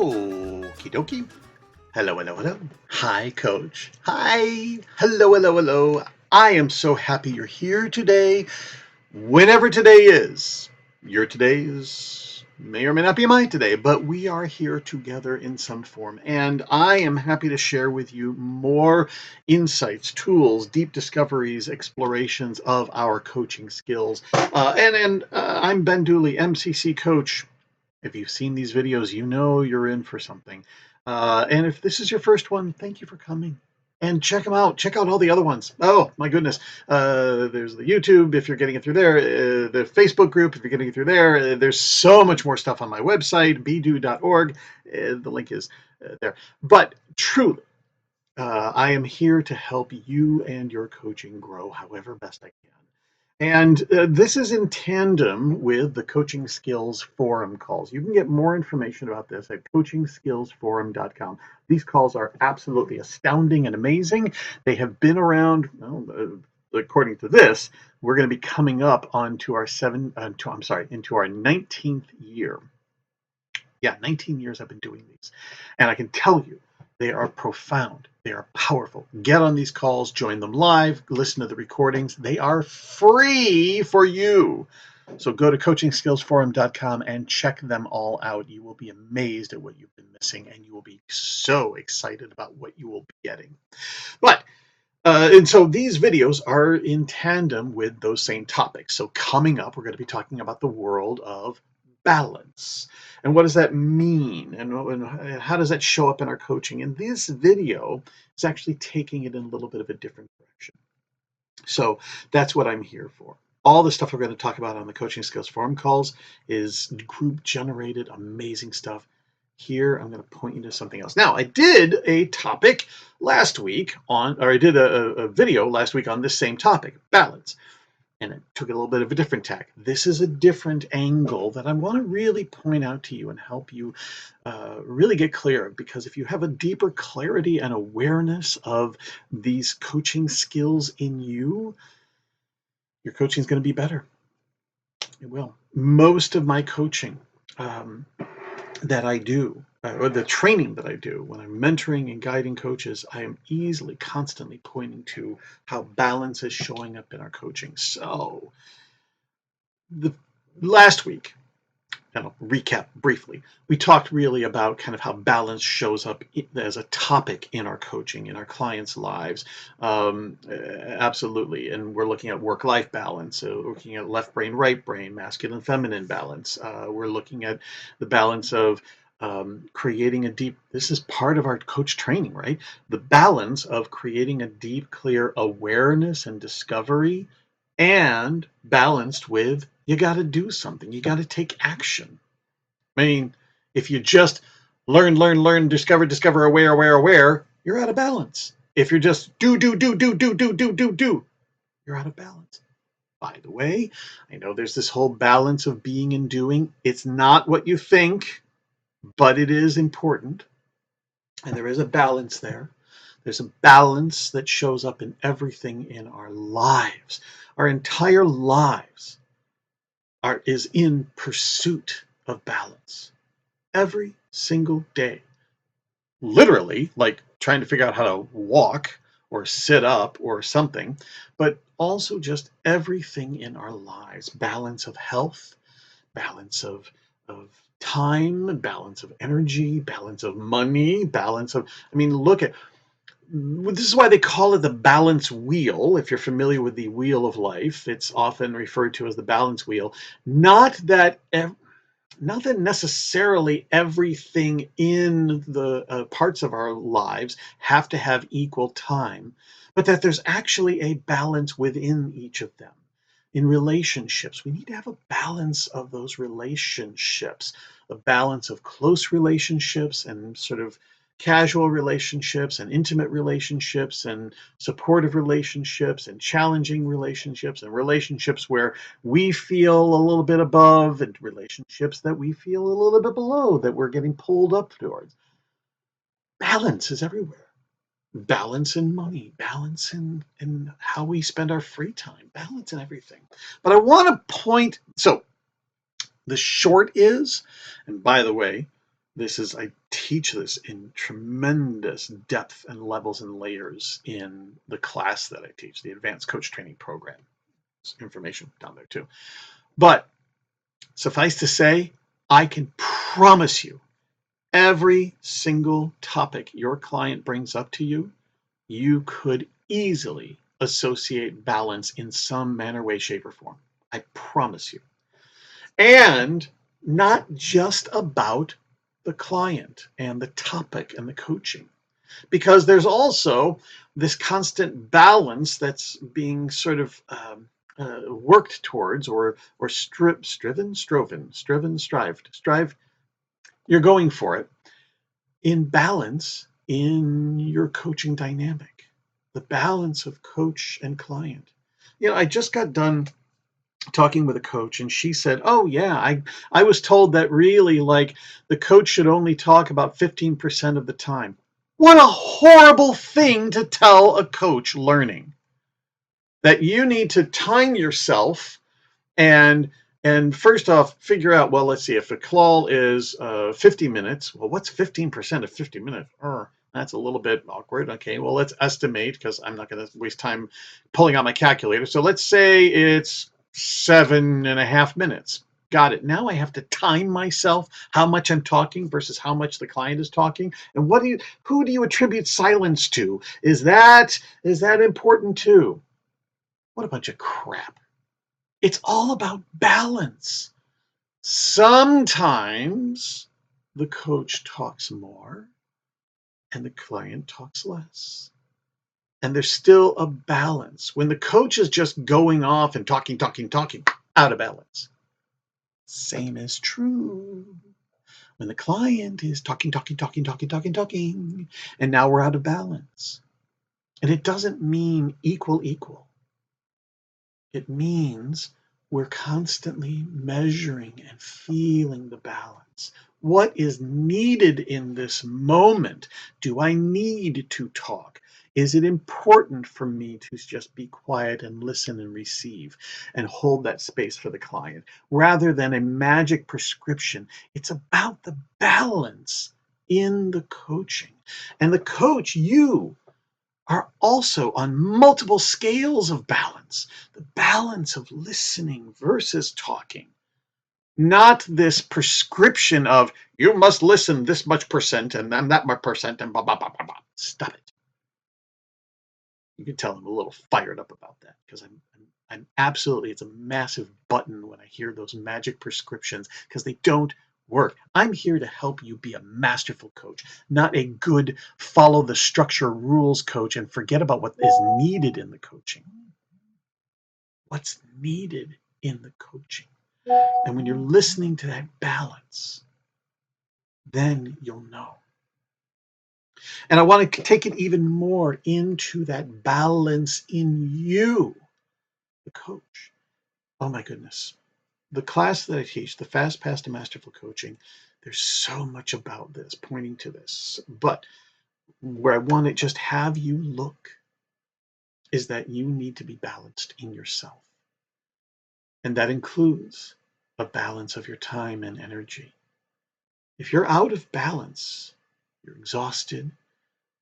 Okie dokie. Hello, hello, hello. Hi, Coach. Hi. Hello, hello, hello. I am so happy you're here today. Whenever today is, your today may or may not be my today, but we are here together in some form. And I am happy to share with you more insights, tools, deep discoveries, explorations of our coaching skills. I'm Ben Dooley, MCC Coach. If you've seen these videos, you know you're in for something. And if this is your first one, thank you for coming. And check them out. Check out all the other ones. Oh, my goodness. There's the YouTube, if you're getting it through there. The Facebook group, if you're getting it through there. There's so much more stuff on my website, bdo.org. The link is there. But truly, I am here to help you and your coaching grow however best I can. And this is in tandem with the Coaching Skills Forum calls. You can get more information about this at coachingskillsforum.com. These calls are absolutely astounding and amazing. They have been around, according to this, we're going to be coming up onto our into our 19th year. Yeah, 19 years I've been doing these. And I can tell you, they are profound. They are powerful. Get on these calls, join them live, listen to the recordings. They are free for you. So go to coachingskillsforum.com and check them all out. You will be amazed at what you've been missing, and you will be so excited about what you will be getting. And so these videos are in tandem with those same topics. So coming up, we're going to be talking about the world of balance. And what does that mean? And how does that show up in our coaching? And this video is actually taking it in a little bit of a different direction. So that's what I'm here for. All the stuff we're going to talk about on the Coaching Skills Forum calls is group-generated, amazing stuff. Here, I'm going to point you to something else. Now, I did a topic last week I did a video last week on this same topic, balance. And it took a little bit of a different tack. This is a different angle that I want to really point out to you and help you really get clear. Because if you have a deeper clarity and awareness of these coaching skills in you, your coaching is going to be better. It will. Most of my coaching that I do, or the training that I do when I'm mentoring and guiding coaches, I am easily, constantly pointing to how balance is showing up in our coaching. So the last week, and I'll recap briefly, we talked really about kind of how balance shows up as a topic in our coaching, in our clients' lives. Absolutely. And we're looking at work-life balance, looking at left brain, right brain, masculine, feminine balance. We're looking at the balance of creating a deep, this is part of our coach training, right? The balance of creating a deep, clear awareness and discovery, and balanced with, you got to do something. You got to take action. I mean, if you just learn, discover, aware, you're out of balance. If you're just do, you're out of balance. By the way, I know there's this whole balance of being and doing. It's not what you think, but it is important. And there is a balance there. There's a balance that shows up in everything in our lives. Our entire lives is in pursuit of balance. Every single day. Literally, like trying to figure out how to walk or sit up or something, but also just everything in our lives. Balance of health, balance of time, balance of energy, balance of money, look at, this is why they call it the balance wheel. If you're familiar with the wheel of life, it's often referred to as the balance wheel. Not that necessarily everything in the parts of our lives have to have equal time, but that there's actually a balance within each of them. In relationships, we need to have a balance of those relationships, a balance of close relationships and sort of casual relationships and intimate relationships and supportive relationships and challenging relationships and relationships where we feel a little bit above and relationships that we feel a little bit below, that we're getting pulled up towards. Balance is everywhere. Balance in money, balance in how we spend our free time, balance in everything. But I want to point, so the short is, and by the way, I teach this in tremendous depth and levels and layers in the class that I teach, the Advanced Coach Training Program. There's information down there too. But suffice to say, I can promise you every single topic your client brings up to you, you could easily associate balance in some manner, way, shape, or form. I promise you. And not just about the client and the topic and the coaching, because there's also this constant balance that's being sort of worked towards, or strived. You're going for it in balance in your coaching dynamic, the balance of coach and client. I just got done talking with a coach, and she said, oh yeah, I was told that really, like, the coach should only talk about 15% of the time. What a horrible thing to tell a coach learning, that you need to time yourself and first off figure out, well, let's see, if a call is 50 minutes, well, what's 15% of 50 minutes? That's a little bit awkward. Okay, well, let's estimate, because I'm not going to waste time pulling out my calculator. So let's say it's 7.5 minutes. Got it. Now I have to time myself how much I'm talking versus how much the client is talking. And who do you attribute silence to? Is that important too? What a bunch of crap. It's all about balance. Sometimes the coach talks more and the client talks less. And there's still a balance. When the coach is just going off and talking, out of balance. Same is true when the client is talking, and now we're out of balance. And it doesn't mean equal. It means we're constantly measuring and feeling the balance. What is needed in this moment? Do I need to talk? Is it important for me to just be quiet and listen and receive and hold that space for the client rather than a magic prescription? It's about the balance in the coaching. And the coach, you are also on multiple scales of balance. The balance of listening versus talking. Not this prescription of, you must listen this much percent and then that much percent and blah, blah, blah, blah, blah. Stop it. You can tell I'm a little fired up about that, because I'm absolutely, it's a massive button when I hear those magic prescriptions, because they don't work. I'm here to help you be a masterful coach, not a good follow the structure rules coach and forget about what is needed in the coaching. What's needed in the coaching. And when you're listening to that balance, then you'll know. And I want to take it even more into that balance in you, the coach. Oh my goodness. The class that I teach, the Fast Path to Masterful Coaching, there's so much about this, pointing to this. But where I want to just have you look is that you need to be balanced in yourself. And that includes a balance of your time and energy. If you're out of balance, you're exhausted,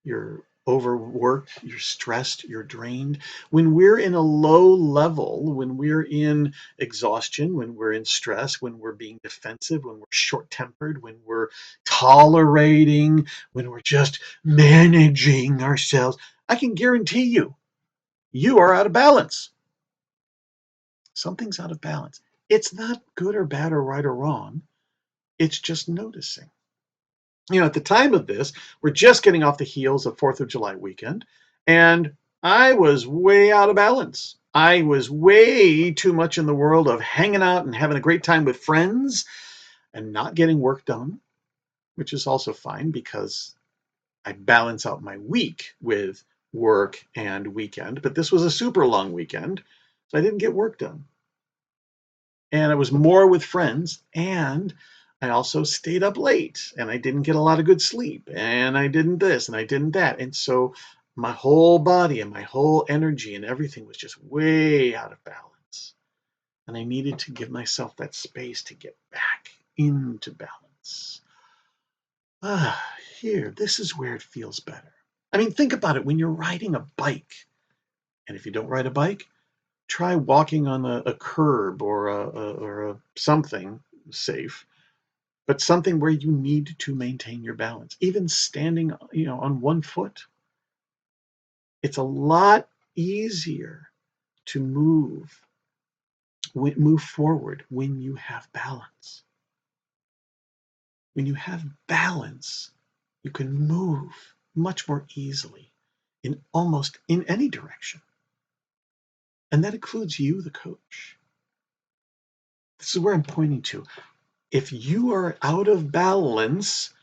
you're overworked, you're stressed, you're drained. When we're in a low level, when we're in exhaustion, when we're in stress, when we're being defensive, when we're short-tempered, when we're tolerating, when we're just managing ourselves, I can guarantee you are out of balance. Something's out of balance. It's not good or bad or right or wrong. It's just noticing. At the time of this, we're just getting off the heels of 4th of July weekend, and I was way out of balance. I was way too much in the world of hanging out and having a great time with friends and not getting work done, which is also fine because I balance out my week with work and weekend. But this was a super long weekend, so I didn't get work done. And I was more with friends, and I also stayed up late, and I didn't get a lot of good sleep, and I didn't this and I didn't that. And so my whole body and my whole energy and everything was just way out of balance. And I needed to give myself that space to get back into balance. here, this is where it feels better. I mean, think about it when you're riding a bike. And if you don't ride a bike, try walking on a curb or a something safe, but something where you need to maintain your balance. Even standing, on one foot, it's a lot easier to move forward when you have balance. When you have balance, you can move much more easily in almost in any direction. And that includes you, the coach. This is where I'm pointing to. If you are out of balance,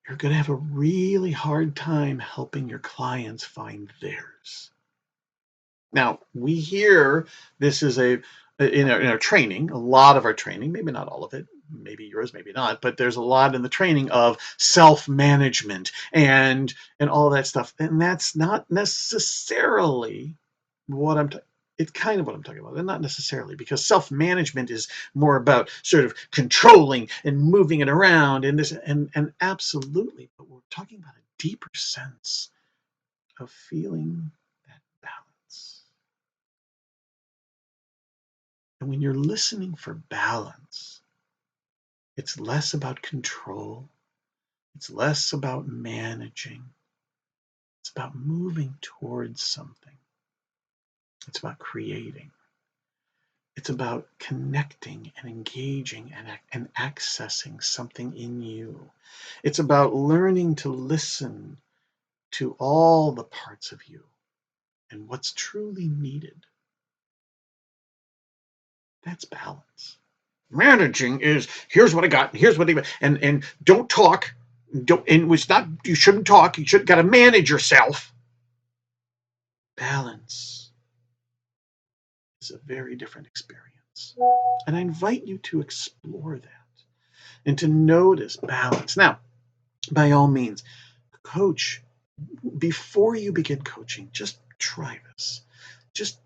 you're going to have a really hard time helping your clients find theirs. Now, we hear this is in our training, a lot of our training, maybe not all of it, maybe yours, maybe not, but there's a lot in the training of self-management and all of that stuff. And that's not necessarily what it's kind of what I'm talking about, and not necessarily, because self-management is more about sort of controlling and moving it around and this and absolutely, but we're talking about a deeper sense of feeling that balance. And when you're listening for balance, it's less about control, it's less about managing, it's about moving towards something. It's about creating. It's about connecting and engaging and accessing something in you. It's about learning to listen to all the parts of you and what's truly needed. That's balance. Managing is here's what I got, here's what I got, and don't talk. Don't, and it's not, you shouldn't talk, you should got to manage yourself. Balance is a very different experience. And I invite you to explore that and to notice balance. Now, by all means, coach, before you begin coaching, just try this. Just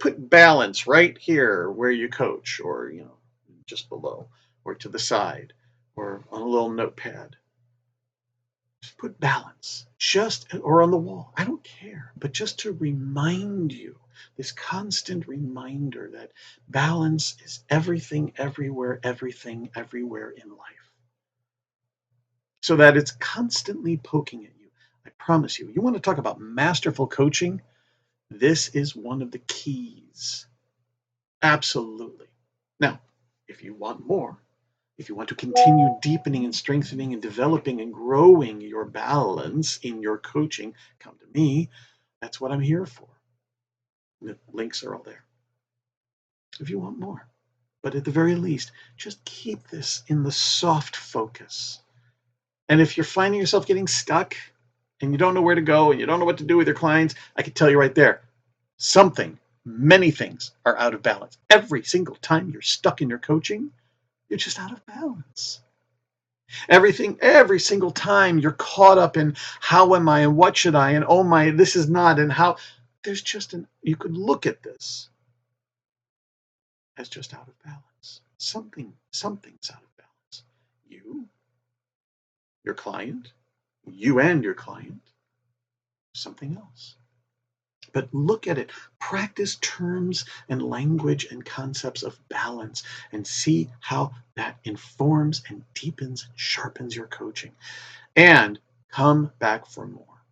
put balance right here where you coach, or, just below, or to the side, or on a little notepad. Just put balance, or on the wall. I don't care, but just to remind you, this constant reminder that balance is everything, everywhere in life. So that it's constantly poking at you. I promise you, you want to talk about masterful coaching? This is one of the keys. Absolutely. Now, if you want more, if you want to continue deepening and strengthening and developing and growing your balance in your coaching, come to me. That's what I'm here for. The links are all there if you want more. But at the very least, just keep this in the soft focus. And if you're finding yourself getting stuck and you don't know where to go and you don't know what to do with your clients, I can tell you right there, many things are out of balance. Every single time you're stuck in your coaching, you're just out of balance. Every single time you're caught up in how am I and what should I and oh my, this is not, and how, you could look at this as just out of balance. Something's out of balance. Your client, you and your client, something else. But look at it. Practice terms and language and concepts of balance and see how that informs and deepens and sharpens your coaching. And come back for more.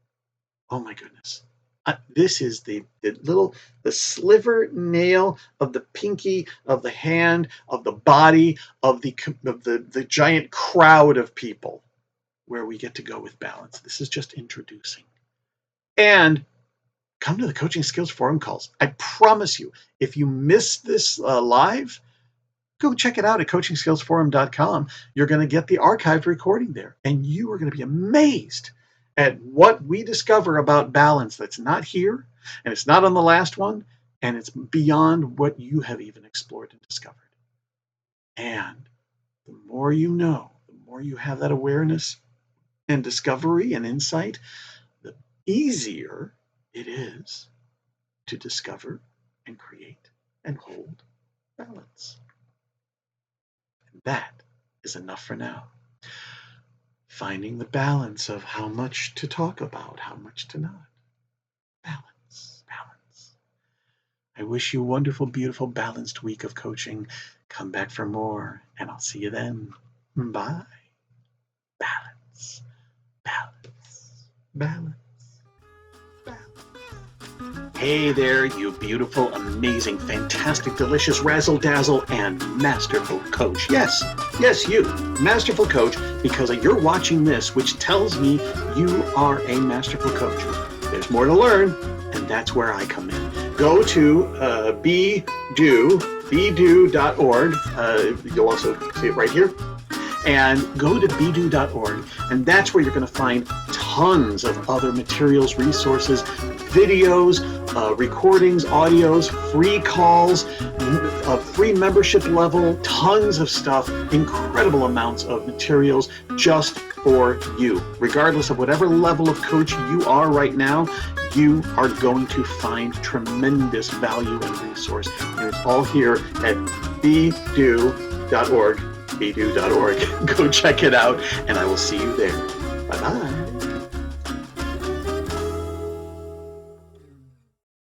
Oh my goodness. This is the sliver nail of the pinky, of the hand, of the body, of the giant crowd of people where we get to go with balance. This is just introducing. And come to the Coaching Skills Forum calls. I promise you, if you miss this live, go check it out at coachingskillsforum.com. You're going to get the archived recording there, and you are going to be amazed at what we discover about balance that's not here, and it's not on the last one, and it's beyond what you have even explored and discovered. And the more you know, the more you have that awareness and discovery and insight, the easier it is to discover and create and hold balance. And that is enough for now. finding the balance of how much to talk about, how much to not. Balance, balance. I wish you a wonderful, beautiful, balanced week of coaching. Come back for more, and I'll see you then. Bye. Balance, balance, balance. Hey there, you beautiful, amazing, fantastic, delicious, razzle-dazzle, and masterful coach. Yes, you, masterful coach, because you're watching this, which tells me you are a masterful coach. There's more to learn, and that's where I come in. Go to bedo.org. You'll also see it right here. And go to bedo.org, and that's where you're going to find tons of other materials, resources, videos, recordings, audios, free calls, a free membership level, tons of stuff, incredible amounts of materials just for you. Regardless of whatever level of coach you are right now, you are going to find tremendous value and resource. And it's all here at bedo.org. bedo.org. Go check it out, and I will see you there. Bye-bye.